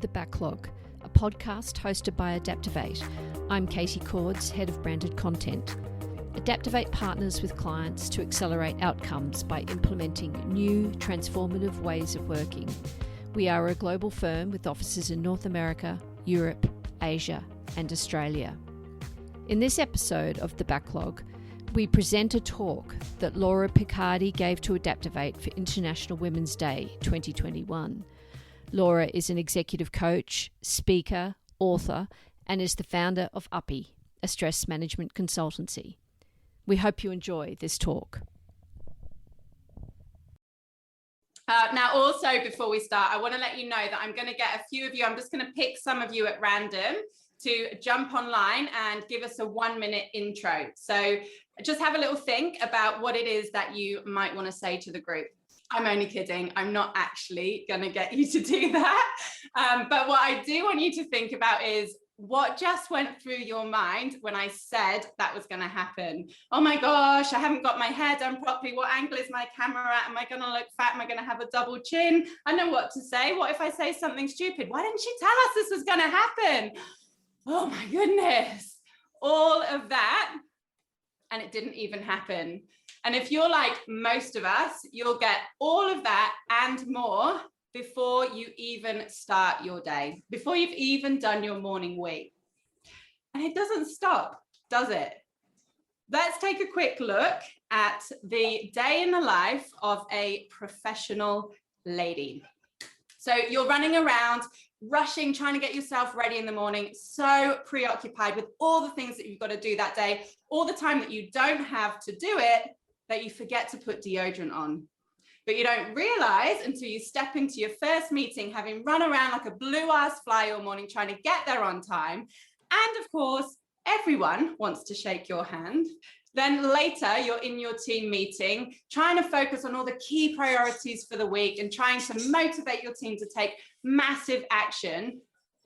The Backlog, a podcast hosted by ADAPTOVATE. I'm Katie Cords, Head of Branded Content. ADAPTOVATE partners with clients to accelerate outcomes by implementing new, transformative ways of working. We are a global firm with offices in North America, Europe, Asia, and Australia. In this episode of The Backlog, we present a talk that Laura Piccardi gave to ADAPTOVATE for International Women's Day 2021. Laura is an executive coach, speaker, author, and is the founder of Uppy, a stress management consultancy. We hope you enjoy this talk. Now, also, before we start, I want to let you know that I'm going to get a few of you, I'm just going to pick some of you at random to jump online and give us a 1-minute intro. So just have a little think about what it is that you might want to say to the group. I'm only kidding. I'm not actually going to get you to do that. But what I do want you to think about is what just went through your mind when I said that was going to happen. Oh my gosh, I haven't got my hair done properly. What angle is my camera at? Am I going to look fat? Am I going to have a double chin? I know what to say. What if I say something stupid? Why didn't she tell us this was going to happen? Oh my goodness. All of that. And it didn't even happen. And if you're like most of us, you'll get all of that and more before you even start your day, before you've even done your morning wee. And it doesn't stop, does it? Let's take a quick look at the day in the life of a professional lady. So you're running around, rushing, trying to get yourself ready in the morning, so preoccupied with all the things that you've got to do that day, all the time that you don't have to do it, that you forget to put deodorant on. But you don't realize until you step into your first meeting, having run around like a blue-ass fly all morning, trying to get there on time. And of course, everyone wants to shake your hand. Then later, you're in your team meeting, trying to focus on all the key priorities for the week and trying to motivate your team to take massive action.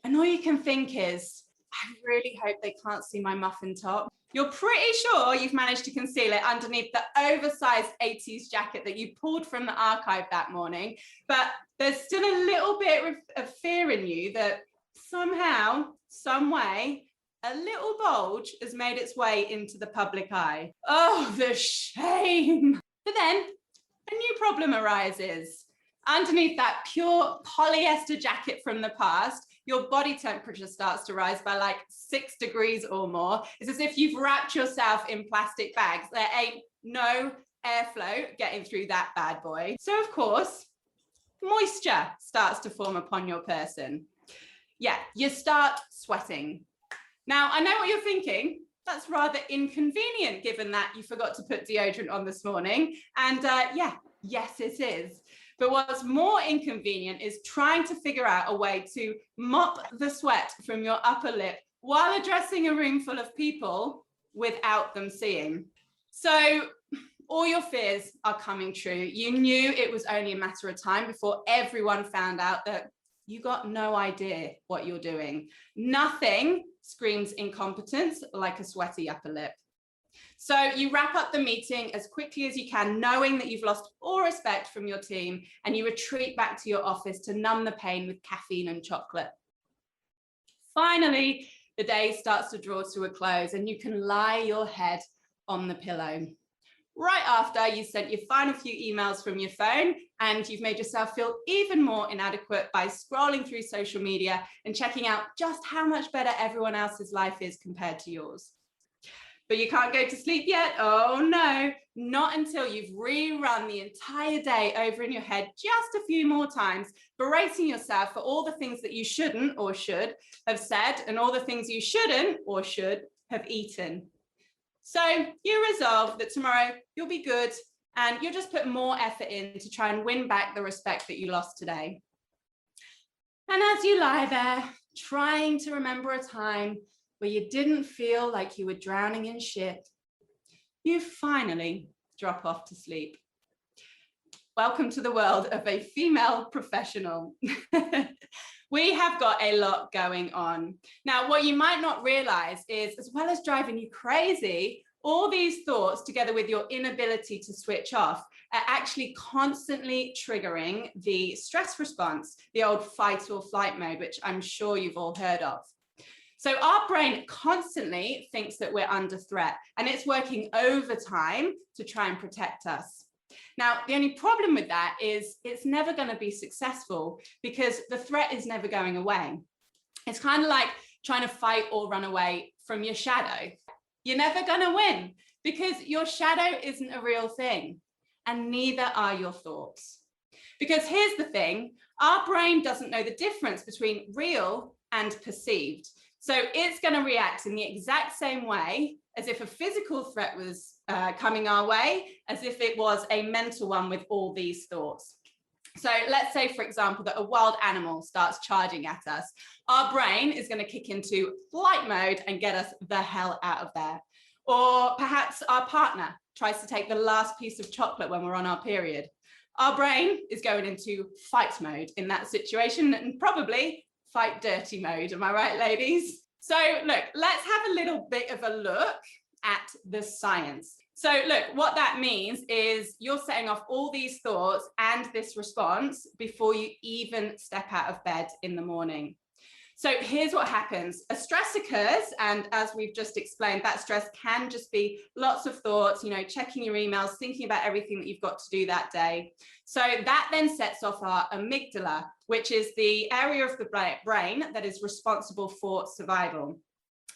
And all you can think is, I really hope they can't see my muffin top. You're pretty sure you've managed to conceal it underneath the oversized 80s jacket that you pulled from the archive that morning. But there's still a little bit of fear in you that somehow, some way, a little bulge has made its way into the public eye. Oh, the shame. But then a new problem arises. Underneath that pure polyester jacket from the past, your body temperature starts to rise by like 6 degrees or more. It's as if you've wrapped yourself in plastic bags. There ain't no airflow getting through that bad boy. So of course, moisture starts to form upon your person. Yeah, you start sweating. Now, I know what you're thinking. That's rather inconvenient given that you forgot to put deodorant on this morning. And yes, it is. But what's more inconvenient is trying to figure out a way to mop the sweat from your upper lip while addressing a room full of people without them seeing. So all your fears are coming true. You knew it was only a matter of time before everyone found out that you got no idea what you're doing. Nothing screams incompetence like a sweaty upper lip. So you wrap up the meeting as quickly as you can, knowing that you've lost all respect from your team, and you retreat back to your office to numb the pain with caffeine and chocolate. Finally, the day starts to draw to a close and you can lie your head on the pillow. Right after you sent your final few emails from your phone and you've made yourself feel even more inadequate by scrolling through social media and checking out just how much better everyone else's life is compared to yours. But you can't go to sleep yet. Oh no, not until you've rerun the entire day over in your head just a few more times, berating yourself for all the things that you shouldn't or should have said and all the things you shouldn't or should have eaten. So you resolve that tomorrow you'll be good and you'll just put more effort in to try and win back the respect that you lost today. And as you lie there, trying to remember a time where you didn't feel like you were drowning in shit, you finally drop off to sleep. Welcome to the world of a female professional. We have got a lot going on. Now, what you might not realize is, as well as driving you crazy, all these thoughts, together with your inability to switch off, are actually constantly triggering the stress response, the old fight or flight mode, which I'm sure you've all heard of. So our brain constantly thinks that we're under threat, and it's working overtime to try and protect us. Now, the only problem with that is it's never going to be successful because the threat is never going away. It's kind of like trying to fight or run away from your shadow. You're never going to win because your shadow isn't a real thing, and neither are your thoughts. Because here's the thing, our brain doesn't know the difference between real and perceived. So it's going to react in the exact same way as if a physical threat was coming our way, as if it was a mental one with all these thoughts. So let's say, for example, that a wild animal starts charging at us. Our brain is going to kick into flight mode and get us the hell out of there. Or perhaps our partner tries to take the last piece of chocolate when we're on our period. Our brain is going into fight mode in that situation, and probably fight dirty mode. Am I right, ladies? So look, let's have a little bit of a look at the science. So look, what that means is you're setting off all these thoughts and this response before you even step out of bed in the morning. So here's what happens. A stress occurs, and as we've just explained, that stress can just be lots of thoughts, checking your emails, thinking about everything that you've got to do that day. So that then sets off our amygdala, which is the area of the brain that is responsible for survival.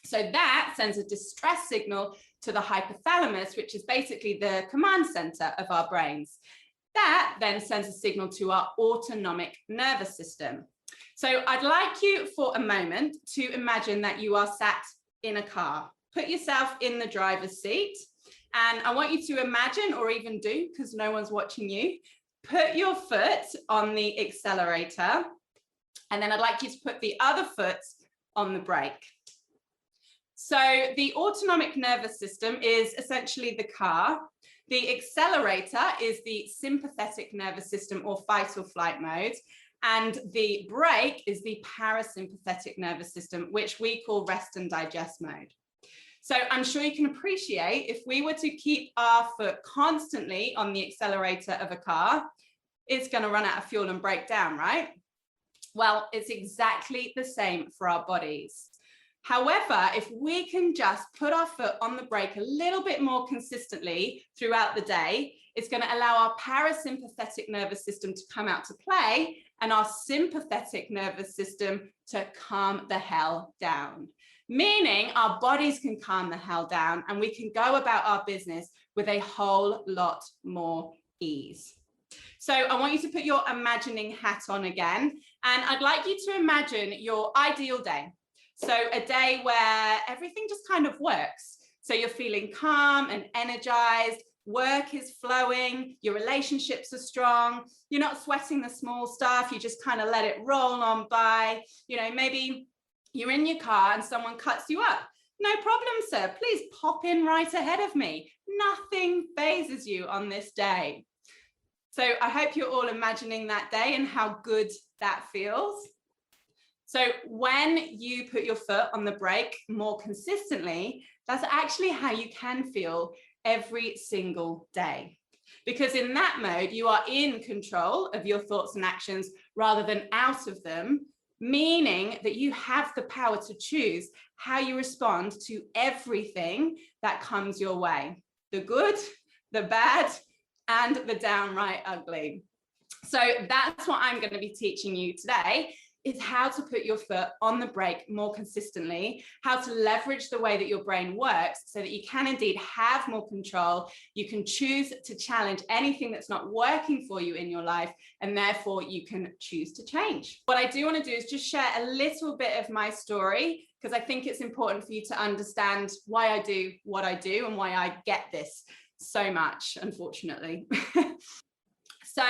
So that sends a distress signal to the hypothalamus, which is basically the command center of our brains. That then sends a signal to our autonomic nervous system. So I'd like you for a moment to imagine that you are sat in a car. Put yourself in the driver's seat, and I want you to imagine, or even do, because no one's watching you, put your foot on the accelerator, and then I'd like you to put the other foot on the brake. So the autonomic nervous system is essentially the car. The accelerator is the sympathetic nervous system, or fight or flight mode. And the brake is the parasympathetic nervous system, which we call rest and digest mode. So I'm sure you can appreciate, if we were to keep our foot constantly on the accelerator of a car, it's going to run out of fuel and break down, right? Well, it's exactly the same for our bodies. However, if we can just put our foot on the brake a little bit more consistently throughout the day, it's going to allow our parasympathetic nervous system to come out to play and our sympathetic nervous system to calm the hell down. Meaning our bodies can calm the hell down and we can go about our business with a whole lot more ease. So I want you to put your imagining hat on again, and I'd like you to imagine your ideal day. So a day where everything just kind of works. So you're feeling calm and energized, work is flowing, your relationships are strong, you're not sweating the small stuff, you just kind of let it roll on by. Maybe you're in your car and someone cuts you up. No problem, sir, please pop in right ahead of me. Nothing phases you on this day. So I hope you're all imagining that day and how good that feels. So when you put your foot on the brake more consistently, that's actually how you can feel every single day. Because in that mode, you are in control of your thoughts and actions rather than out of them, meaning that you have the power to choose how you respond to everything that comes your way, the good, the bad, and the downright ugly. So that's what I'm going to be teaching you today, is how to put your foot on the brake more consistently, how to leverage the way that your brain works so that you can indeed have more control. You can choose to challenge anything that's not working for you in your life, and therefore you can choose to change. What I do want to do is just share a little bit of my story, because I think it's important for you to understand why I do what I do and why I get this so much, unfortunately. So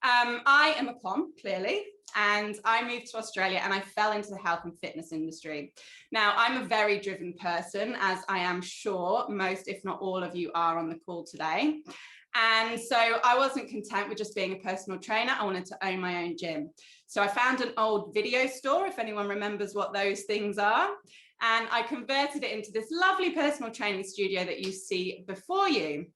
I am a com, clearly, and I moved to Australia and I fell into the health and fitness industry. Now, I'm a very driven person, as I am sure most, if not all of you are on the call today. And so I wasn't content with just being a personal trainer. I wanted to own my own gym. So I found an old video store, if anyone remembers what those things are. and I converted it into this lovely personal training studio that you see before you.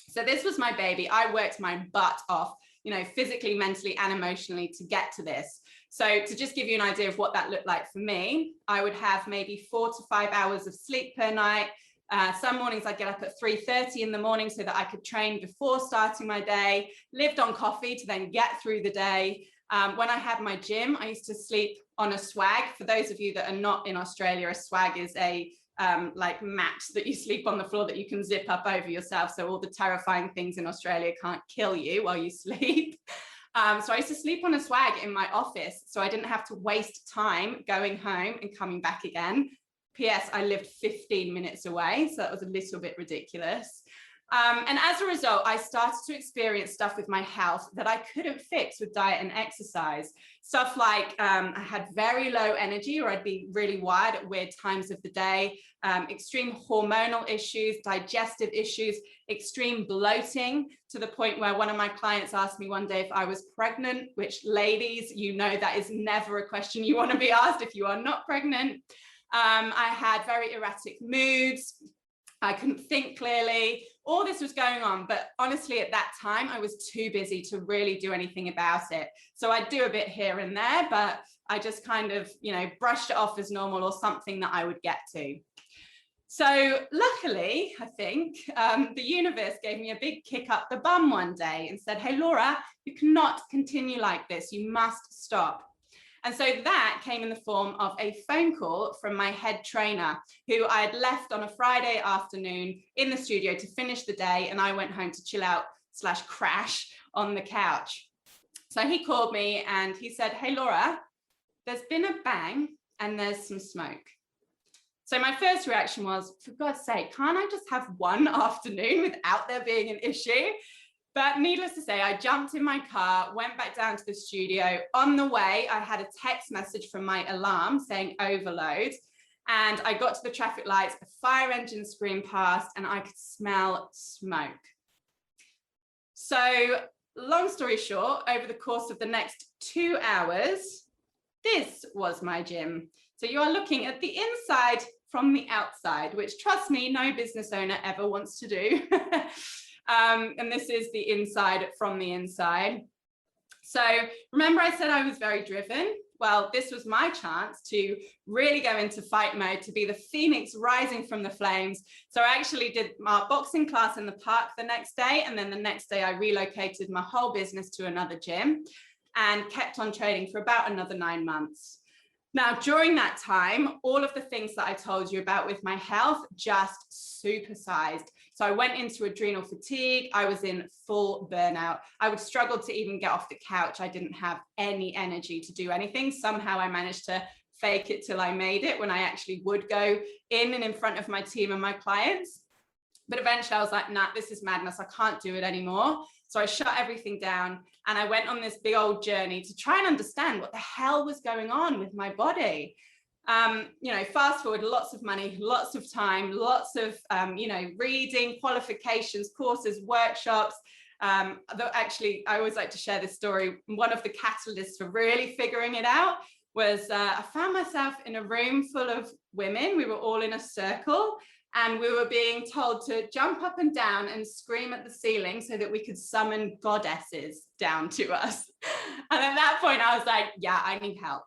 So this was my baby. I worked my butt off, you know, physically, mentally, and emotionally to get to this. So to just give you an idea of what that looked like for me, I would have maybe 4 to 5 hours of sleep per night. Some mornings I'd get up at 3:30 in the morning so that I could train before starting my day, lived on coffee to then get through the day. When I had my gym, I used to sleep on a swag. For those of you that are not in Australia, a swag is a like mat that you sleep on the floor that you can zip up over yourself, so all the terrifying things in Australia can't kill you while you sleep. So I used to sleep on a swag in my office, so I didn't have to waste time going home and coming back again. P.S. I lived 15 minutes away, so that was a little bit ridiculous. And as a result, I started to experience stuff with my health that I couldn't fix with diet and exercise. Stuff like I had very low energy, or I'd be really wired at weird times of the day, extreme hormonal issues, digestive issues, extreme bloating, to the point where one of my clients asked me one day if I was pregnant, which, ladies, you know that is never a question you want to be asked if you are not pregnant. I had very erratic moods. I couldn't think clearly. All this was going on, but honestly, at that time, I was too busy to really do anything about it. So I'd do a bit here and there, but I just kind of, you know, brushed it off as normal or something that I would get to. So luckily, I think, the universe gave me a big kick up the bum one day and said, hey, Laura, you cannot continue like this. You must stop. And so that came in the form of a phone call from my head trainer, who I had left on a Friday afternoon in the studio to finish the day, and I went home to chill out / crash on the couch. So he called me and he said, hey, Laura, there's been a bang and there's some smoke. So my first reaction was, for God's sake, can't I just have one afternoon without there being an issue? But needless to say, I jumped in my car, went back down to the studio. On the way, I had a text message from my alarm saying overload. And I got to the traffic lights, a fire engine screamed past, and I could smell smoke. So long story short, over the course of the next 2 hours, this was my gym. So you are looking at the inside from the outside, which, trust me, no business owner ever wants to do. And this is the inside from the inside. So remember I said I was very driven? Well, this was my chance to really go into fight mode, to be the phoenix rising from the flames. So I actually did my boxing class in the park the next day. And then the next day I relocated my whole business to another gym and kept on training for about another 9 months. Now, during that time, all of the things that I told you about with my health just supersized. So I went into adrenal fatigue. I was in full burnout. I would struggle to even get off the couch. I didn't have any energy to do anything. Somehow I managed to fake it till I made it when I actually would go in and in front of my team and my clients. But eventually I was like, nah, this is madness. I can't do it anymore. So I shut everything down and I went on this big old journey to try and understand what the hell was going on with my body. You know, fast forward, lots of money, lots of time, lots of, you know, reading, qualifications, courses, workshops. Actually, I always like to share this story. One of the catalysts for really figuring it out was I found myself in a room full of women. We were all in a circle. And we were being told to jump up and down and scream at the ceiling so that we could summon goddesses down to us. And at that point, I was like, yeah, I need help.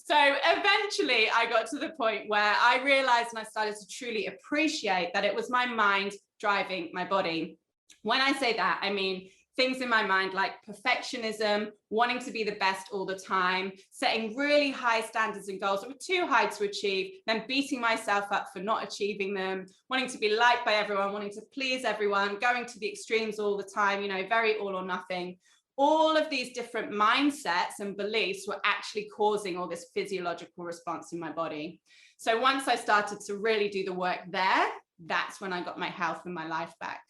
So eventually I got to the point where I realized and I started to truly appreciate that it was my mind driving my body. When I say that, I mean things in my mind like perfectionism, wanting to be the best all the time, setting really high standards and goals that were too high to achieve, then beating myself up for not achieving them, wanting to be liked by everyone, wanting to please everyone, going to the extremes all the time, you know, very all or nothing. All of these different mindsets and beliefs were actually causing all this physiological response in my body. So once I started to really do the work there, that's when I got my health and my life back.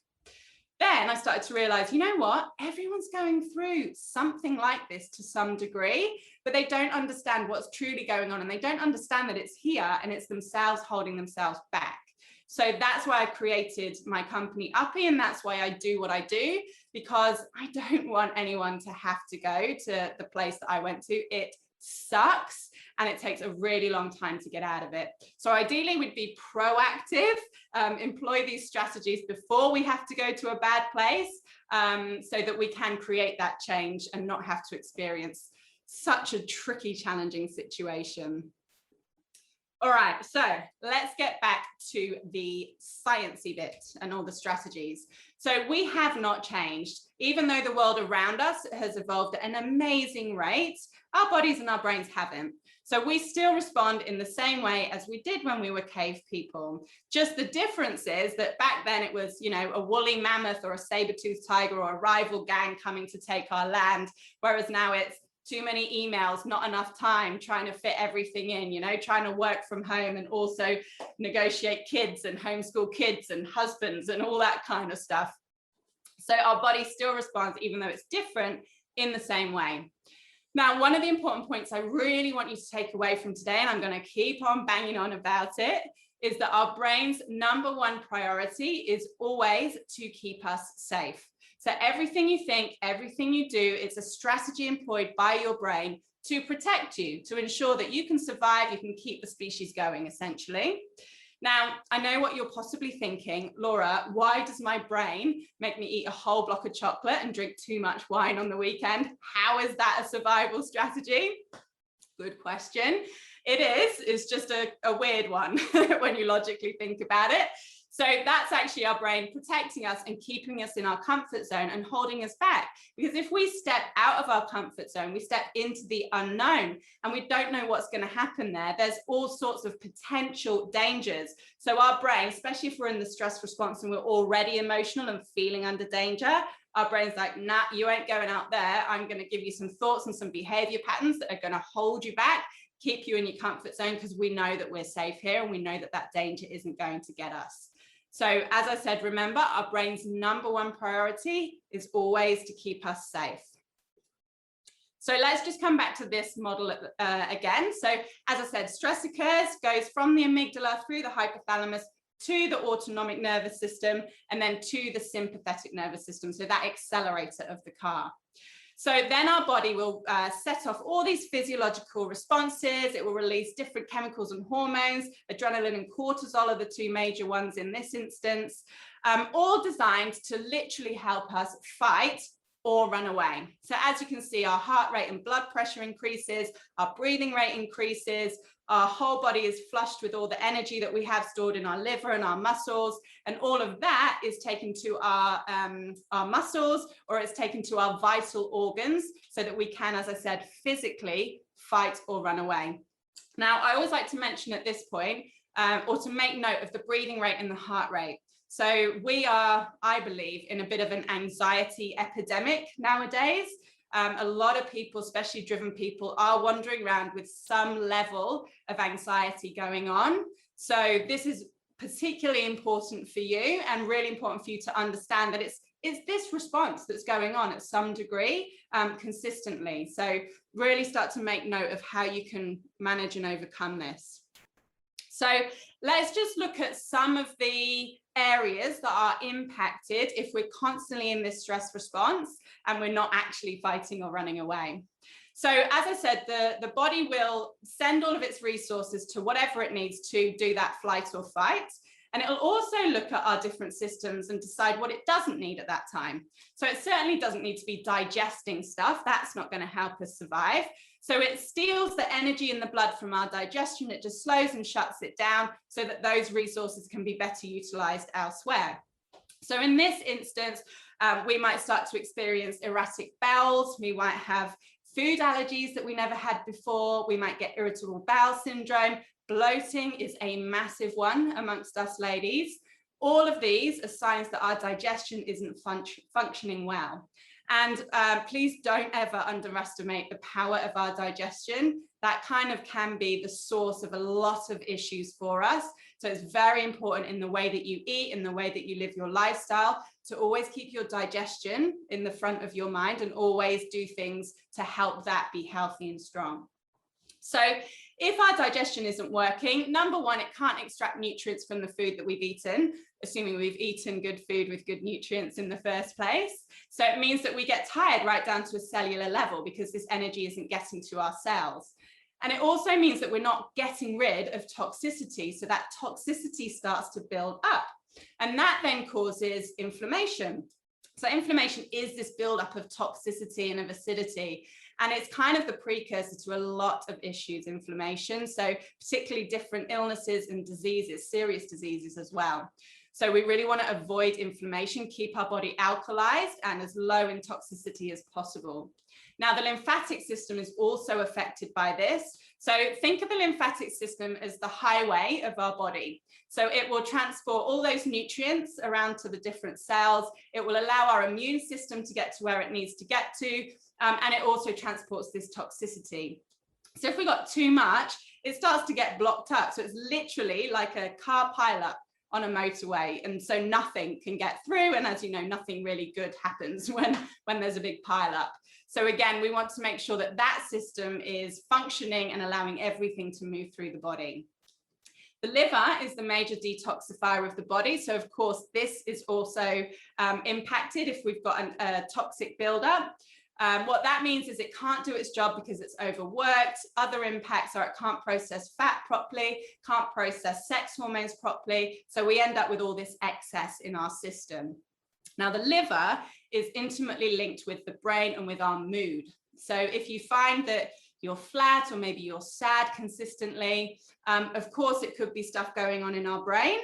Then I started to realize, you know what, everyone's going through something like this to some degree, but they don't understand what's truly going on and they don't understand that it's here and it's themselves holding themselves back. So that's why I created my company Uppy, and that's why I do what I do, because I don't want anyone to have to go to the place that I went to. It sucks, and it takes a really long time to get out of it. So ideally we'd be proactive, employ these strategies before we have to go to a bad place, so that we can create that change and not have to experience such a tricky, challenging situation. All right, so let's get back to the sciencey bit and all the strategies. So we have not changed. Even though the world around us has evolved at an amazing rate, our bodies and our brains haven't. So we still respond in the same way as we did when we were cave people. Just the difference is that back then it was, you know, a woolly mammoth or a saber-toothed tiger or a rival gang coming to take our land, whereas now it's too many emails, not enough time, trying to fit everything in, you know, trying to work from home and also negotiate kids and homeschool kids and husbands and all that kind of stuff. So our body still responds, even though it's different, in the same way. Now, one of the important points I really want you to take away from today, and I'm going to keep on banging on about it, is that our brain's #1 priority is always to keep us safe. So everything you think, everything you do, it's a strategy employed by your brain to protect you, to ensure that you can survive, you can keep the species going, essentially. Now, I know what you're possibly thinking, Laura, why does my brain make me eat a whole block of chocolate and drink too much wine on the weekend? How is that a survival strategy? Good question. It is. It's just a weird one when you logically think about it. So that's actually our brain protecting us and keeping us in our comfort zone and holding us back. Because if we step out of our comfort zone, we step into the unknown and we don't know what's going to happen there. There's all sorts of potential dangers. So our brain, especially if we're in the stress response and we're already emotional and feeling under danger, our brain's like, nah, you ain't going out there. I'm going to give you some thoughts and some behavior patterns that are going to hold you back, keep you in your comfort zone, because we know that we're safe here and we know that that danger isn't going to get us. So as I said, remember, our brain's #1 priority is always to keep us safe. So let's just come back to this model again. So as I said, stress occurs, goes from the amygdala through the hypothalamus to the autonomic nervous system, and then to the sympathetic nervous system, so that accelerator of the car. So then our body will set off all these physiological responses. It will release different chemicals and hormones. Adrenaline and cortisol are the two major ones in this instance, all designed to literally help us fight or run away. So as you can see, our heart rate and blood pressure increases, our breathing rate increases, our whole body is flushed with all the energy that we have stored in our liver and our muscles, and all of that is taken to our muscles, or it's taken to our vital organs, so that we can, as I said, physically fight or run away. Now, I always like to mention at this point, or to make note of the breathing rate and the heart rate. So we are, I believe, in a bit of an anxiety epidemic nowadays. A lot of people, especially driven people, are wandering around with some level of anxiety going on. So this is particularly important for you, and really important for you to understand that it's this response that's going on at some degree consistently. So really start to make note of how you can manage and overcome this. So let's just look at some of the areas that are impacted if we're constantly in this stress response and we're not actually fighting or running away. So as I said, the body will send all of its resources to whatever it needs to do that flight or fight. And it'll also look at our different systems and decide what it doesn't need at that time. So it certainly doesn't need to be digesting stuff. That's not going to help us survive. So it steals the energy in the blood from our digestion. It just slows and shuts it down so that those resources can be better utilized elsewhere. So in this instance, we might start to experience erratic bowels. We might have food allergies that we never had before. We might get irritable bowel syndrome. Bloating is a massive one amongst us ladies. All of these are signs that our digestion isn't functioning well. And please don't ever underestimate the power of our digestion. That kind of can be the source of a lot of issues for us. So it's very important in the way that you eat, in the way that you live your lifestyle, to always keep your digestion in the front of your mind and always do things to help that be healthy and strong. So if our digestion isn't working, #1, it can't extract nutrients from the food that we've eaten, assuming we've eaten good food with good nutrients in the first place. So it means that we get tired right down to a cellular level because this energy isn't getting to our cells. And it also means that we're not getting rid of toxicity. So that toxicity starts to build up, and that then causes inflammation. So inflammation is this buildup of toxicity and of acidity, and it's kind of the precursor to a lot of issues, inflammation. So particularly different illnesses and diseases, serious diseases as well. So we really want to avoid inflammation, keep our body alkalized and as low in toxicity as possible. Now, the lymphatic system is also affected by this. So think of the lymphatic system as the highway of our body. So it will transport all those nutrients around to the different cells. It will allow our immune system to get to where it needs to get to. And it also transports this toxicity. So if we got too much, it starts to get blocked up. So it's literally like a car pileup on a motorway, and so nothing can get through, and as you know, nothing really good happens when there's a big pileup. So again, we want to make sure that that system is functioning and allowing everything to move through the body. The liver is the major detoxifier of the body, so of course this is also impacted if we've got a toxic buildup. What that means is it can't do its job because it's overworked. Other impacts are it can't process fat properly, can't process sex hormones properly. So we end up with all this excess in our system. Now, the liver is intimately linked with the brain and with our mood. So if you find that you're flat or maybe you're sad consistently, of course, it could be stuff going on in our brain.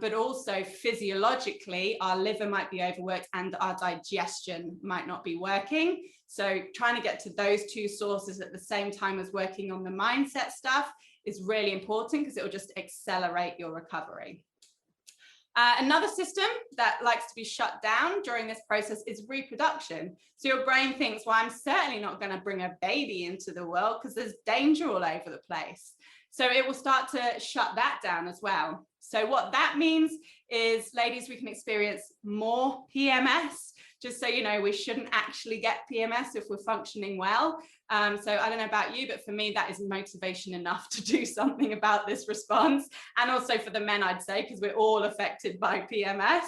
But also physiologically, our liver might be overworked and our digestion might not be working. So trying to get to those two sources at the same time as working on the mindset stuff is really important because it will just accelerate your recovery. Another system that likes to be shut down during this process is reproduction. So your brain thinks, well, I'm certainly not going to bring a baby into the world because there's danger all over the place. So it will start to shut that down as well. So what that means is, ladies, we can experience more PMS. Just so you know, we shouldn't actually get PMS if we're functioning well. So I don't know about you, but for me, that is motivation enough to do something about this response. And also for the men, I'd say, because we're all affected by PMS.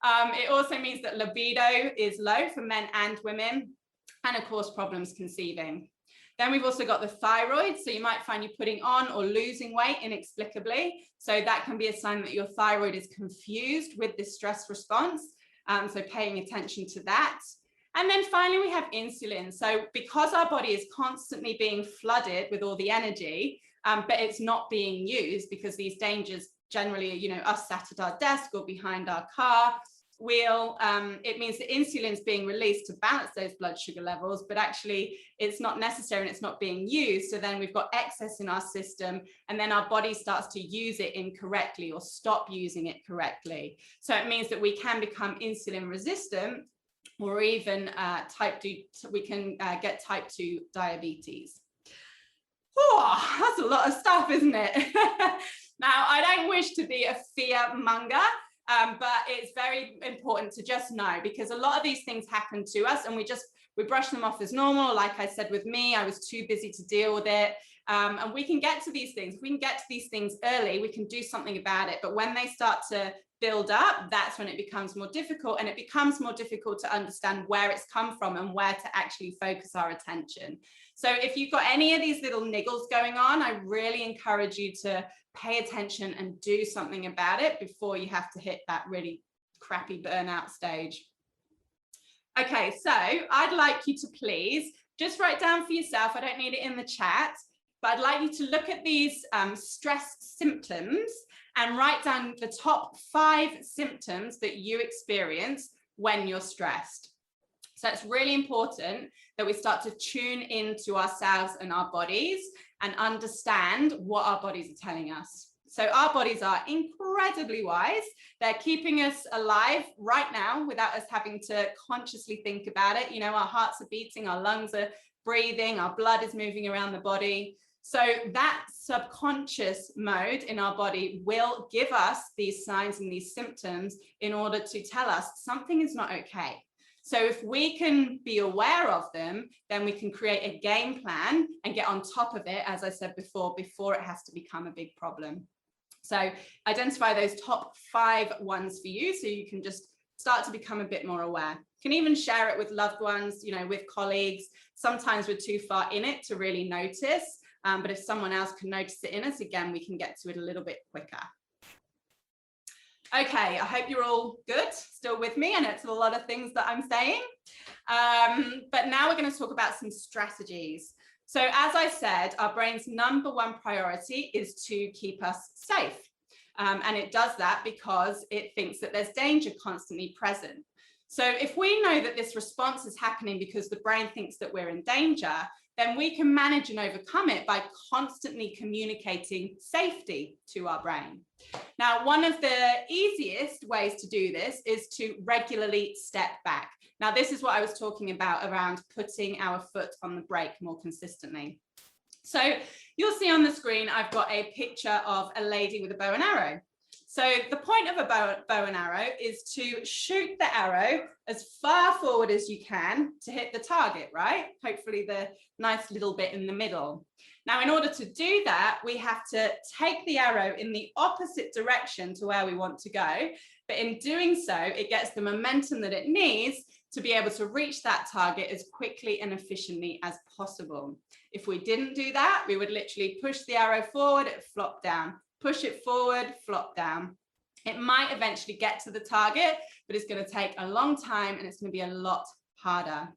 It also means that libido is low for men and women, and of course, problems conceiving. Then we've also got the thyroid. So you might find you putting on or losing weight inexplicably. So that can be a sign that your thyroid is confused with this stress response. So paying attention to that. And then finally, we have insulin. So because our body is constantly being flooded with all the energy, but it's not being used because these dangers generally, you know, us sat at our desk or behind our car wheel, it means that insulin is being released to balance those blood sugar levels, but actually it's not necessary and it's not being used. So then we've got excess in our system, and then our body starts to use it incorrectly or stop using it correctly. So it means that we can become insulin resistant, or even type 2, we can get type 2 diabetes. Oh, that's a lot of stuff, isn't it? Now, I don't wish to be a fear monger, but it's very important to just know, because a lot of these things happen to us and we brush them off as normal. Like I said, with me, I was too busy to deal with it. And we can get to these things. If we can get to these things early, we can do something about it. But when they start to build up, that's when it becomes more difficult, and it becomes more difficult to understand where it's come from and where to actually focus our attention. So if you've got any of these little niggles going on, I really encourage you to pay attention and do something about it before you have to hit that really crappy burnout stage. Okay, so I'd like you to please just write down for yourself, I don't need it in the chat, but I'd like you to look at these stress symptoms and write down the top 5 symptoms that you experience when you're stressed. So it's really important that we start to tune into ourselves and our bodies and understand what our bodies are telling us. So our bodies are incredibly wise. They're keeping us alive right now without us having to consciously think about it. You know, our hearts are beating, our lungs are breathing, our blood is moving around the body. So that subconscious mode in our body will give us these signs and these symptoms in order to tell us something is not okay. So if we can be aware of them, then we can create a game plan and get on top of it, as I said before it has to become a big problem. So identify those top 5 ones for you, so you can just start to become a bit more aware. You can even share it with loved ones, you know, with colleagues. Sometimes we're too far in it to really notice, but if someone else can notice it in us, again, we can get to it a little bit quicker. Okay, I hope you're all good, still with me, and it's a lot of things that I'm saying. But now we're going to talk about some strategies. So as I said, our brain's #1 priority is to keep us safe. And it does that because it thinks that there's danger constantly present. So if we know that this response is happening because the brain thinks that we're in danger, then we can manage and overcome it by constantly communicating safety to our brain. Now, one of the easiest ways to do this is to regularly step back. Now, this is what I was talking about around putting our foot on the brake more consistently. So you'll see on the screen, I've got a picture of a lady with a bow and arrow. So the point of a bow and arrow is to shoot the arrow as far forward as you can to hit the target, right? Hopefully the nice little bit in the middle. Now, in order to do that, we have to take the arrow in the opposite direction to where we want to go. But in doing so, it gets the momentum that it needs to be able to reach that target as quickly and efficiently as possible. If we didn't do that, we would literally push the arrow forward, it flop down, push it forward, flop down. It might eventually get to the target, but it's going to take a long time and it's going to be a lot harder.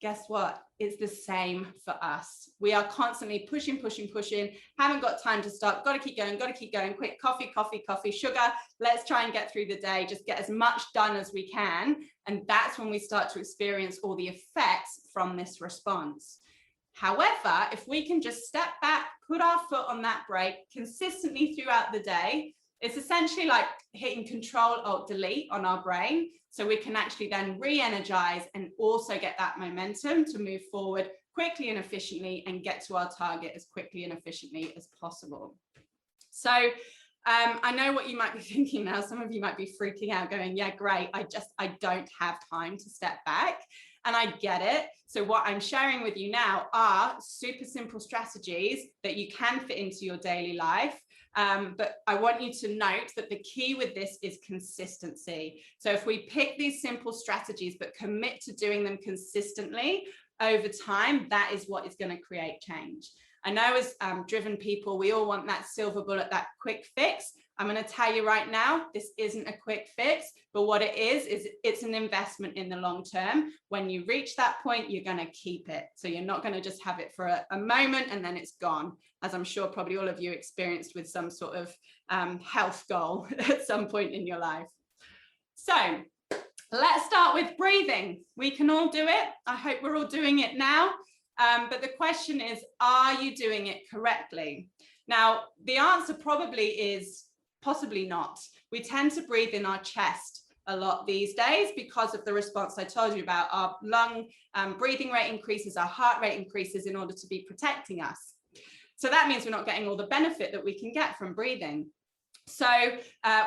Guess what? It's the same for us. We are constantly pushing, haven't got time to stop, got to keep going, quick, coffee, sugar. Let's try and get through the day, just get as much done as we can. And that's when we start to experience all the effects from this response. However, if we can just step back, put our foot on that brake consistently throughout the day, it's essentially like hitting Control-Alt-Delete on our brain. So we can actually then re-energize and also get that momentum to move forward quickly and efficiently and get to our target as quickly and efficiently as possible. So I know what you might be thinking now. Some of you might be freaking out going, yeah, great. I don't have time to step back. And I get it. So what I'm sharing with you now are super simple strategies that you can fit into your daily life. But I want you to note that the key with this is consistency. So if we pick these simple strategies, but commit to doing them consistently over time, that is what is going to create change. I know as driven people, we all want that silver bullet, that quick fix. I'm going to tell you right now, this isn't a quick fix, but what it is it's an investment in the long term. When you reach that point, you're going to keep it. So you're not going to just have it for a moment and then it's gone, as I'm sure probably all of you experienced with some sort of health goal at some point in your life. So let's start with breathing. We can all do it. I hope we're all doing it now. But the question is, are you doing it correctly? Now, the answer probably is possibly not. We tend to breathe in our chest a lot these days because of the response I told you about. Our lung breathing rate increases, our heart rate increases in order to be protecting us. So that means we're not getting all the benefit that we can get from breathing. So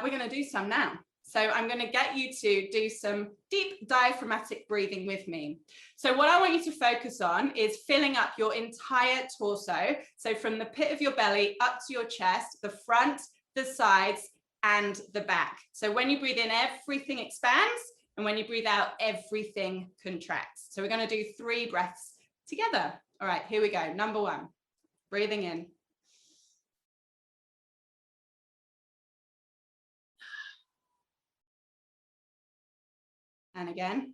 we're going to do some now. So I'm going to get you to do some deep diaphragmatic breathing with me. So what I want you to focus on is filling up your entire torso. So from the pit of your belly up to your chest, the front, the sides, and the back. So when you breathe in, everything expands. And when you breathe out, everything contracts. So we're going to do 3 breaths together. All right, here we go. Number 1, breathing in. And again.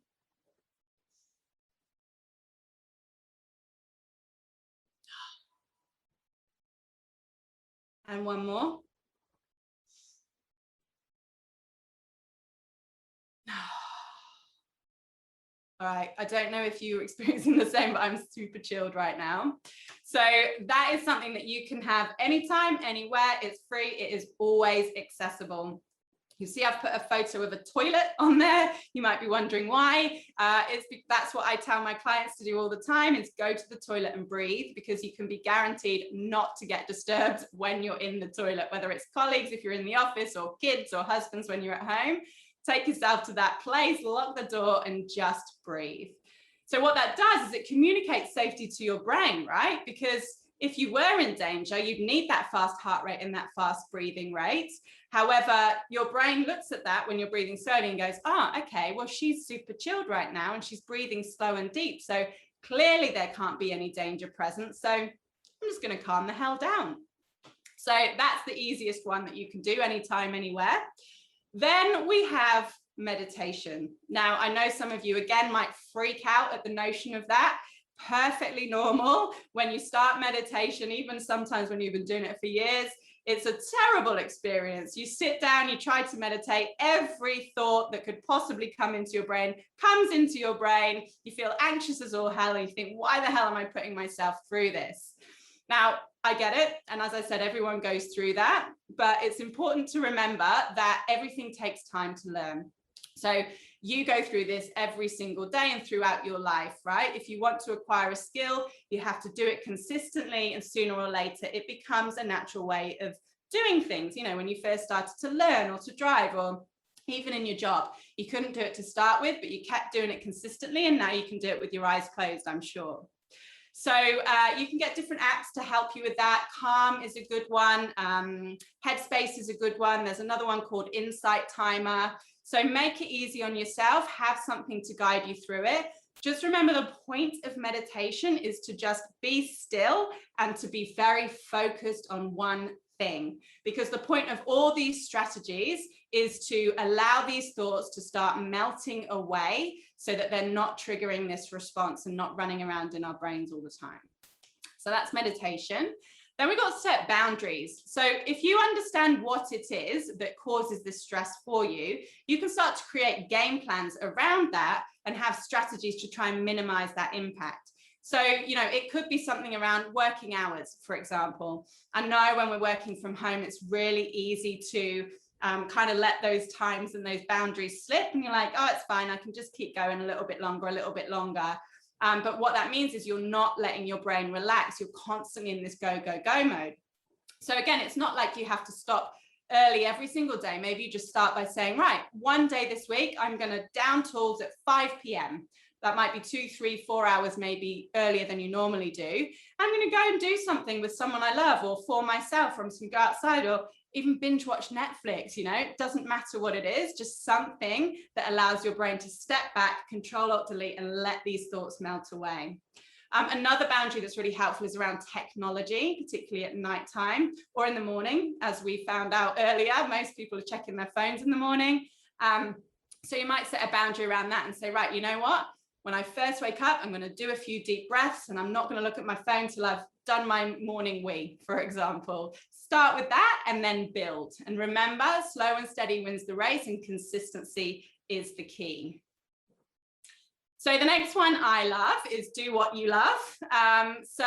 And one more. All right, I don't know if you're experiencing the same, but I'm super chilled right now. So that is something that you can have anytime, anywhere. It's free. It is always accessible. You see, I've put a photo of a toilet on there. You might be wondering why. That's what I tell my clients to do all the time, is go to the toilet and breathe, because you can be guaranteed not to get disturbed when you're in the toilet, whether it's colleagues, if you're in the office, or kids or husbands when you're at home. Take yourself to that place, lock the door, and just breathe. So what that does is it communicates safety to your brain, right? Because if you were in danger, you'd need that fast heart rate and that fast breathing rate. However, your brain looks at that when you're breathing slowly and goes, okay, well, she's super chilled right now and she's breathing slow and deep. So clearly there can't be any danger present. So I'm just going to calm the hell down. So that's the easiest one that you can do anytime, anywhere. Then we have meditation. Now, I know some of you, again, might freak out at the notion of that. Perfectly normal. When you start meditation, even sometimes when you've been doing it for years, it's a terrible experience. You sit down, you try to meditate, every thought that could possibly come into your brain comes into your brain. You feel anxious as all hell, and you think, why the hell am I putting myself through this? Now, I get it. And as I said, everyone goes through that, but it's important to remember that everything takes time to learn. So you go through this every single day and throughout your life, right? If you want to acquire a skill, you have to do it consistently, and sooner or later, it becomes a natural way of doing things. You know, when you first started to learn or to drive, or even in your job, you couldn't do it to start with, but you kept doing it consistently, and now you can do it with your eyes closed, I'm sure. So you can get different apps to help you with that. Calm is a good one. Headspace is a good one. There's another one called Insight Timer. So make it easy on yourself. Have something to guide you through it. Just remember, the point of meditation is to just be still and to be very focused on one thing, because the point of all these strategies is to allow these thoughts to start melting away so that they're not triggering this response and not running around in our brains all the time. So that's meditation. Then we've got to set boundaries. So if you understand what it is that causes this stress for you, you can start to create game plans around that and have strategies to try and minimize that impact. So, you know, it could be something around working hours, for example. I know when we're working from home, it's really easy to kind of let those times and those boundaries slip, and you're like, oh, it's fine, I can just keep going a little bit longer, a little bit longer. But what that means is you're not letting your brain relax. You're constantly in this go, go, go mode. So again, it's not like you have to stop early every single day. Maybe you just start by saying, right, one day this week, I'm going to down tools at 5 p.m. That might be 2, 3, 4 hours, maybe earlier than you normally do. I'm going to go and do something with someone I love, or for myself, or I'm just going to go outside, or even binge watch Netflix. You know, it doesn't matter what it is, just something that allows your brain to step back, Control Alt Delete, and let these thoughts melt away. Another boundary that's really helpful is around technology, particularly at nighttime or in the morning. As we found out earlier, most people are checking their phones in the morning. So you might set a boundary around that and say, right, you know what? When I first wake up, I'm going to do a few deep breaths, and I'm not going to look at my phone till I've done my morning wee, for example. Start with that and then build. And remember, slow and steady wins the race, and consistency is the key. So the next one I love is do what you love. So,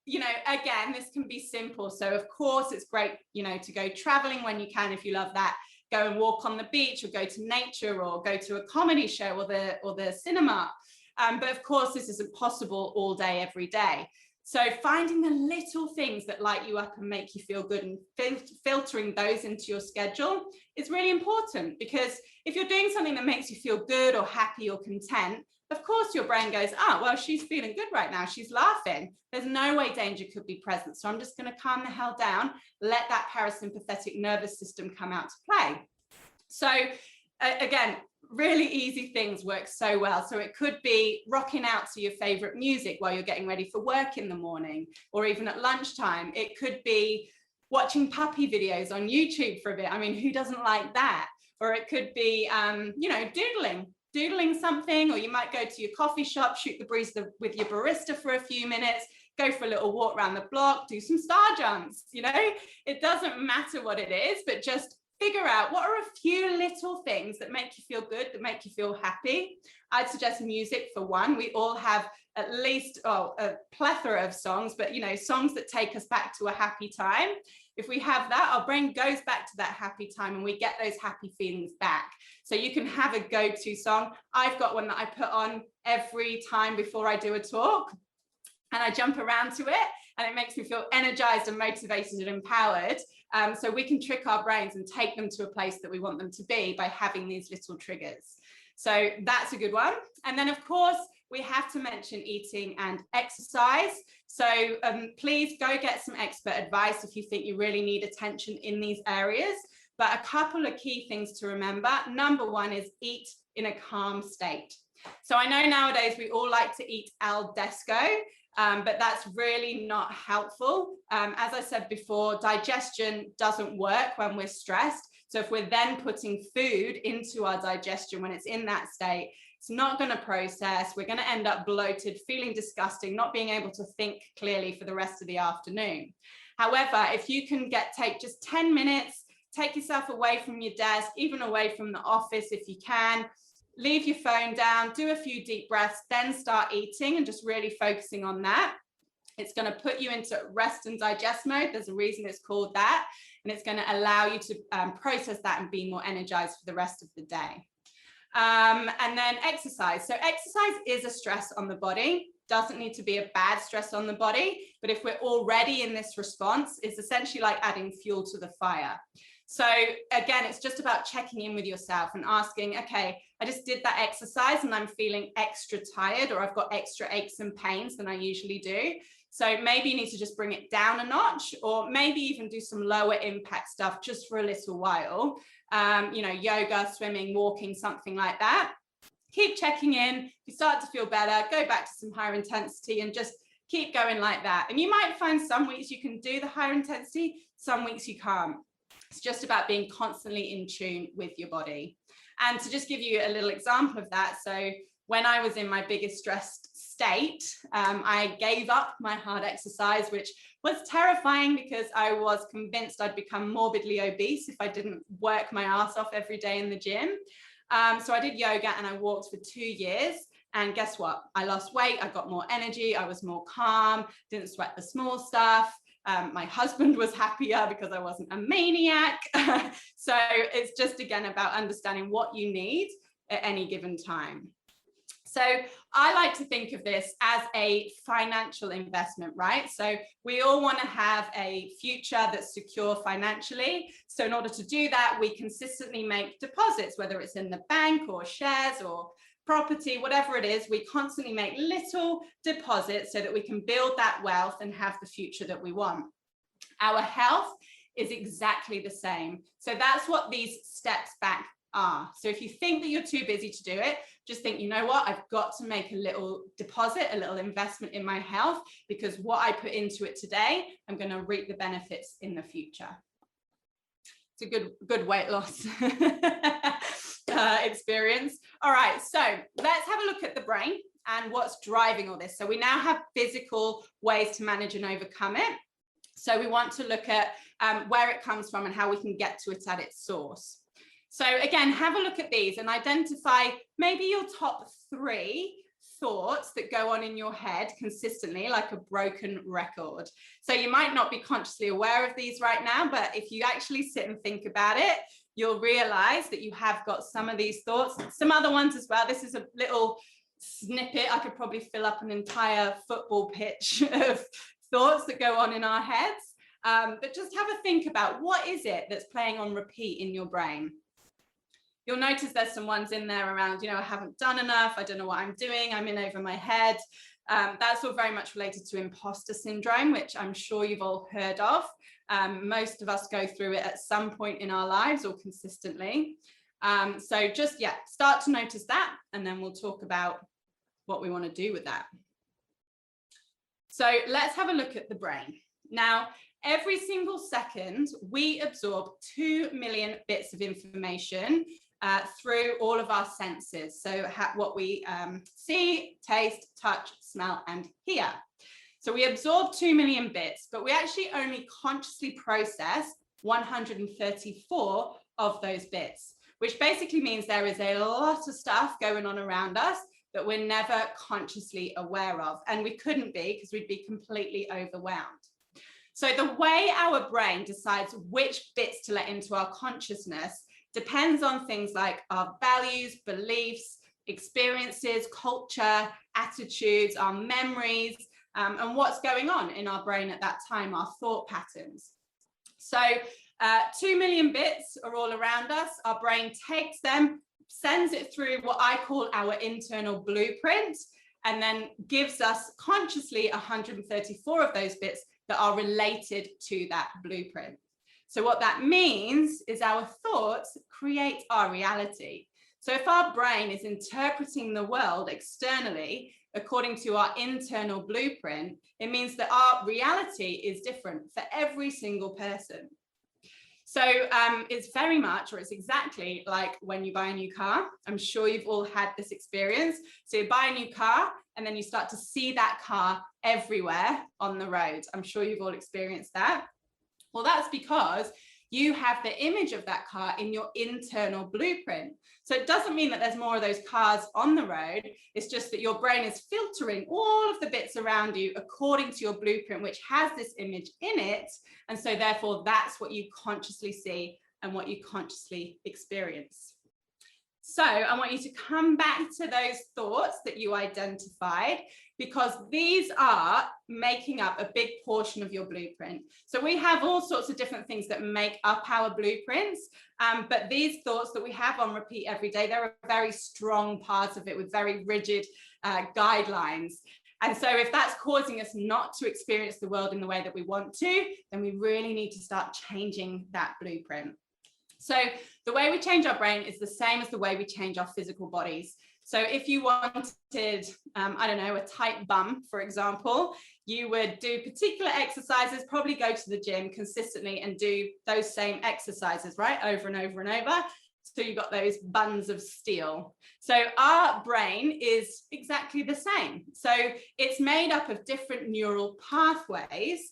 you know, again, this can be simple. So of course, it's great, you know, to go traveling when you can, if you love that. Go and walk on the beach, or go to nature, or go to a comedy show, or the cinema. But of course, this isn't possible all day, every day. So finding the little things that light you up and make you feel good, and filtering those into your schedule is really important, because if you're doing something that makes you feel good or happy or content, of course your brain goes, oh, well, she's feeling good right now, she's laughing, there's no way danger could be present, so I'm just going to calm the hell down, let that parasympathetic nervous system come out to play. So again, really easy things work so well. So it could be rocking out to your favorite music while you're getting ready for work in the morning, or even at lunchtime. It could be watching puppy videos on YouTube for a bit. I mean, who doesn't like that? Or it could be, you know, doodling something, or you might go to your coffee shop, shoot the breeze with your barista for a few minutes, go for a little walk around the block, do some star jumps. You know, it doesn't matter what it is, but just figure out what are a few little things that make you feel good, that make you feel happy. I'd suggest music for one. We all have at least a plethora of songs, but you know, songs that take us back to a happy time. If we have that, our brain goes back to that happy time, and we get those happy feelings back. So you can have a go-to song. I've got one that I put on every time before I do a talk, and I jump around to it, and it makes me feel energized and motivated and empowered. So we can trick our brains and take them to a place that we want them to be by having these little triggers. So that's a good one. And then of course, we have to mention eating and exercise. So please go get some expert advice if you think you really need attention in these areas. But a couple of key things to remember. Number one is eat in a calm state. So I know nowadays we all like to eat al desco, but that's really not helpful. As I said before, digestion doesn't work when we're stressed. So if we're then putting food into our digestion when it's in that state, it's not going to process. We're going to end up bloated, feeling disgusting, not being able to think clearly for the rest of the afternoon. However, if you can take just 10 minutes, take yourself away from your desk, even away from the office if you can, leave your phone down, do a few deep breaths, then start eating and just really focusing on that. It's going to put you into rest and digest mode. There's a reason it's called that. And it's going to allow you to process that and be more energized for the rest of the day. And then exercise. So exercise is a stress on the body. Doesn't need to be a bad stress on the body. But if we're already in this response, it's essentially like adding fuel to the fire. So again, it's just about checking in with yourself and asking, okay, I just did that exercise and I'm feeling extra tired, or I've got extra aches and pains than I usually do. So maybe you need to just bring it down a notch, or maybe even do some lower impact stuff just for a little while. You know, yoga, swimming, walking, something like that. Keep checking in. If you start to feel better, go back to some higher intensity and just keep going like that. And you might find some weeks you can do the higher intensity, some weeks you can't. It's just about being constantly in tune with your body. And to just give you a little example of that, so when I was in my biggest stressed state, I gave up my hard exercise, which was terrifying because I was convinced I'd become morbidly obese if I didn't work my ass off every day in the gym. So I did yoga and I walked for 2 years. And guess what? I lost weight. I got more energy. I was more calm, didn't sweat the small stuff. My husband was happier because I wasn't a maniac. So it's just, again, about understanding what you need at any given time. So I like to think of this as a financial investment, right? So we all want to have a future that's secure financially. So in order to do that, we consistently make deposits, whether it's in the bank or shares or property, whatever it is, we constantly make little deposits so that we can build that wealth and have the future that we want. Our health is exactly the same. So that's what these steps back are. So if you think that you're too busy to do it, just think, you know what, I've got to make a little deposit, a little investment in my health, because what I put into it today, I'm going to reap the benefits in the future. It's a good weight loss experience. All right, so let's have a look at the brain and what's driving all this. So we now have physical ways to manage and overcome it. So we want to look at where it comes from and how we can get to it at its source. So again, have a look at these and identify maybe your top 3 thoughts that go on in your head consistently, like a broken record. So you might not be consciously aware of these right now, but if you actually sit and think about it, you'll realize that you have got some of these thoughts, some other ones as well. This is a little snippet. I could probably fill up an entire football pitch of thoughts that go on in our heads. But just have a think about, what is it that's playing on repeat in your brain? You'll notice there's some ones in there around, you know, I haven't done enough, I don't know what I'm doing, I'm in over my head. That's all very much related to imposter syndrome, which I'm sure you've all heard of. Most of us go through it at some point in our lives or consistently. So just, start to notice that, and then we'll talk about what we want to do with that. So let's have a look at the brain. Now, every single second, we absorb 2 million bits of information through all of our senses. So what we see, taste, touch, smell, and hear. So we absorb 2 million bits, but we actually only consciously process 134 of those bits, which basically means there is a lot of stuff going on around us that we're never consciously aware of. And we couldn't be, because we'd be completely overwhelmed. So the way our brain decides which bits to let into our consciousness depends on things like our values, beliefs, experiences, culture, attitudes, our memories, and what's going on in our brain at that time, our thought patterns. So 2 million bits are all around us. Our brain takes them, sends it through what I call our internal blueprint, and then gives us consciously 134 of those bits that are related to that blueprint. So what that means is our thoughts create our reality. So if our brain is interpreting the world externally according to our internal blueprint, it means that our reality is different for every single person. So it's very much, or it's exactly like when you buy a new car. I'm sure you've all had this experience. So you buy a new car and then you start to see that car everywhere on the road. I'm sure you've all experienced that. Well, that's because you have the image of that car in your internal blueprint. So it doesn't mean that there's more of those cars on the road. It's just that your brain is filtering all of the bits around you according to your blueprint, which has this image in it. And so therefore, that's what you consciously see and what you consciously experience. So I want you to come back to those thoughts that you identified, because these are making up a big portion of your blueprint. So we have all sorts of different things that make up our blueprints, but these thoughts that we have on repeat every day, they're a very strong part of it with very rigid guidelines. And so if that's causing us not to experience the world in the way that we want to, then we really need to start changing that blueprint. So the way we change our brain is the same as the way we change our physical bodies. So if you wanted, I don't know, a tight bum, for example, you would do particular exercises, probably go to the gym consistently and do those same exercises, right? Over and over and over. So you've got those buns of steel. So our brain is exactly the same. So it's made up of different neural pathways,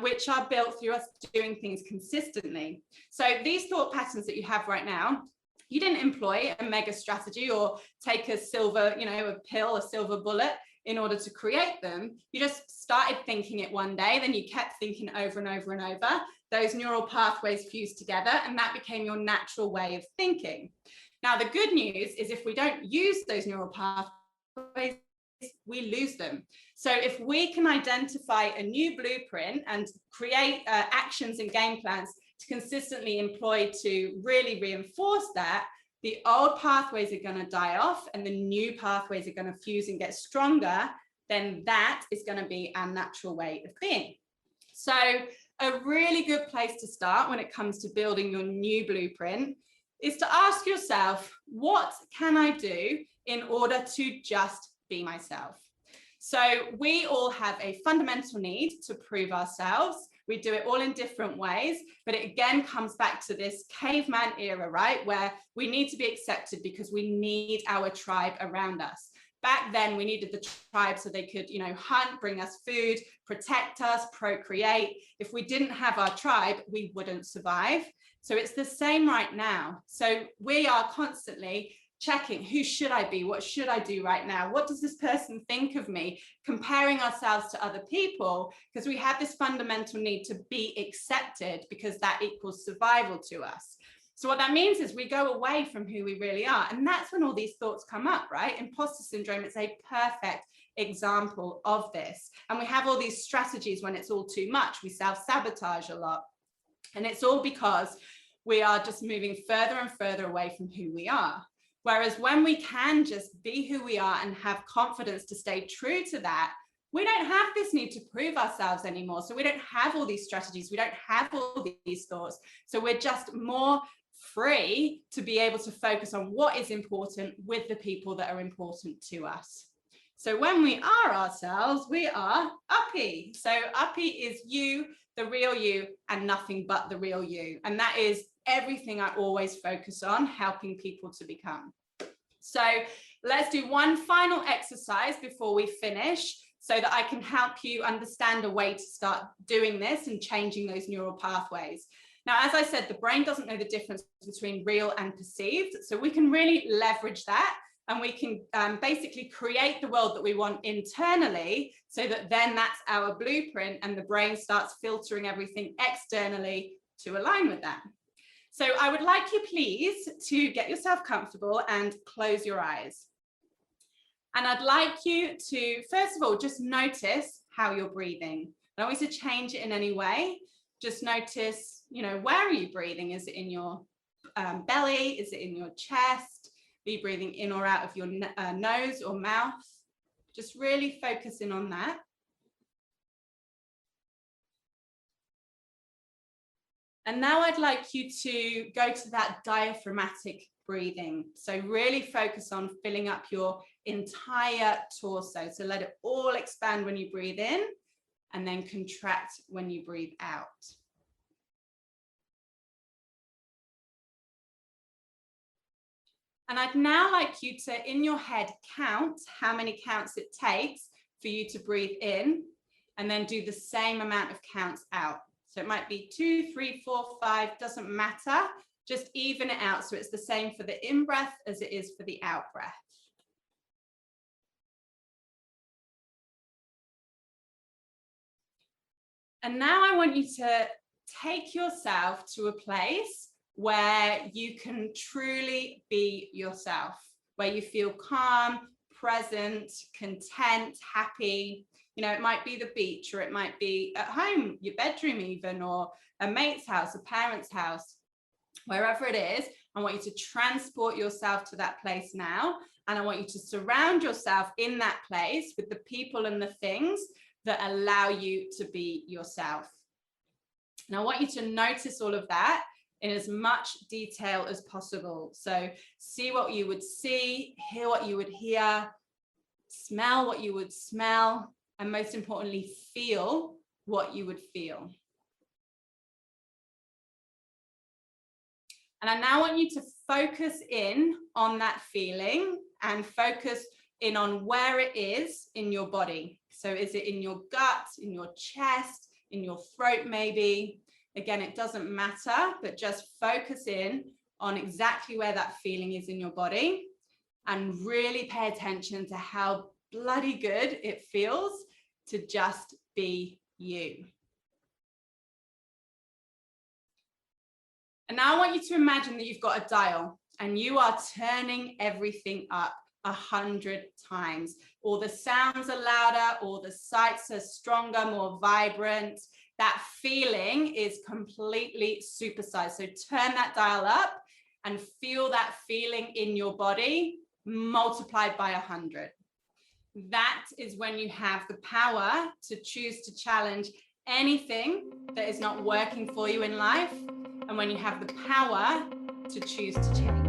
which are built through us doing things consistently. So these thought patterns that you have right now, you didn't employ a mega strategy or take a silver, a pill, a silver bullet in order to create them. You just started thinking it one day, then you kept thinking over and over and over. Those neural pathways fused together, and that became your natural way of thinking. Now, the good news is if we don't use those neural pathways, we lose them. So if we can identify a new blueprint and create actions and game plans to consistently employ to really reinforce that, the old pathways are going to die off and the new pathways are going to fuse and get stronger, then that is going to be our natural way of being. So a really good place to start when it comes to building your new blueprint is to ask yourself, what can I do in order to just be myself? So we all have a fundamental need to prove ourselves. We do it all in different ways, but it again comes back to this caveman era, right? Where we need to be accepted because we need our tribe around us. Back then, we needed the tribe so they could, hunt, bring us food, protect us, procreate. If we didn't have our tribe, we wouldn't survive. So it's the same right now. So we are constantly checking, who should I be? What should I do right now? What does this person think of me? Comparing ourselves to other people, because we have this fundamental need to be accepted because that equals survival to us. So what that means is we go away from who we really are. And that's when all these thoughts come up, right? Imposter syndrome is a perfect example of this. And we have all these strategies when it's all too much. We self-sabotage a lot. And it's all because we are just moving further and further away from who we are. Whereas when we can just be who we are and have confidence to stay true to that, we don't have this need to prove ourselves anymore. So we don't have all these strategies. We don't have all these thoughts. So we're just more free to be able to focus on what is important with the people that are important to us. So when we are ourselves, we are Uppy. So Uppy is you, the real you, and nothing but the real you. And that is everything I always focus on, helping people to become. So let's do one final exercise before we finish so that I can help you understand a way to start doing this and changing those neural pathways. Now, as I said, the brain doesn't know the difference between real and perceived. So we can really leverage that and we can basically create the world that we want internally so that then that's our blueprint and the brain starts filtering everything externally to align with that. So I would like you, please, to get yourself comfortable and close your eyes. And I'd like you to, first of all, just notice how you're breathing. I don't want you to change it in any way. Just notice, where are you breathing? Is it in your belly? Is it in your chest? Are you breathing in or out of your nose or mouth? Just really focusing on that. And now I'd like you to go to that diaphragmatic breathing. So really focus on filling up your entire torso. So let it all expand when you breathe in and then contract when you breathe out. And I'd now like you to, in your head, count how many counts it takes for you to breathe in, and then do the same amount of counts out. So it might be 2, 3, 4, 5, doesn't matter. Just even it out so it's the same for the in-breath as it is for the out-breath. And now I want you to take yourself to a place where you can truly be yourself, where you feel calm, present, content, happy. You know, it might be the beach, or it might be at home, your bedroom even, or a mate's house, a parent's house, wherever it is. I want you to transport yourself to that place now. And I want you to surround yourself in that place with the people and the things that allow you to be yourself. And I want you to notice all of that in as much detail as possible. So see what you would see, hear what you would hear, smell what you would smell, and most importantly, feel what you would feel. And I now want you to focus in on that feeling and focus in on where it is in your body. So is it in your gut, in your chest, in your throat maybe? Again, it doesn't matter, but just focus in on exactly where that feeling is in your body and really pay attention to how bloody good it feels to just be you. And now I want you to imagine that you've got a dial and you are turning everything up 100 times. All the sounds are louder, all the sights are stronger, more vibrant. That feeling is completely supersized. So turn that dial up and feel that feeling in your body multiplied by 100. That is when you have the power to choose to challenge anything that is not working for you in life, and when you have the power to choose to change.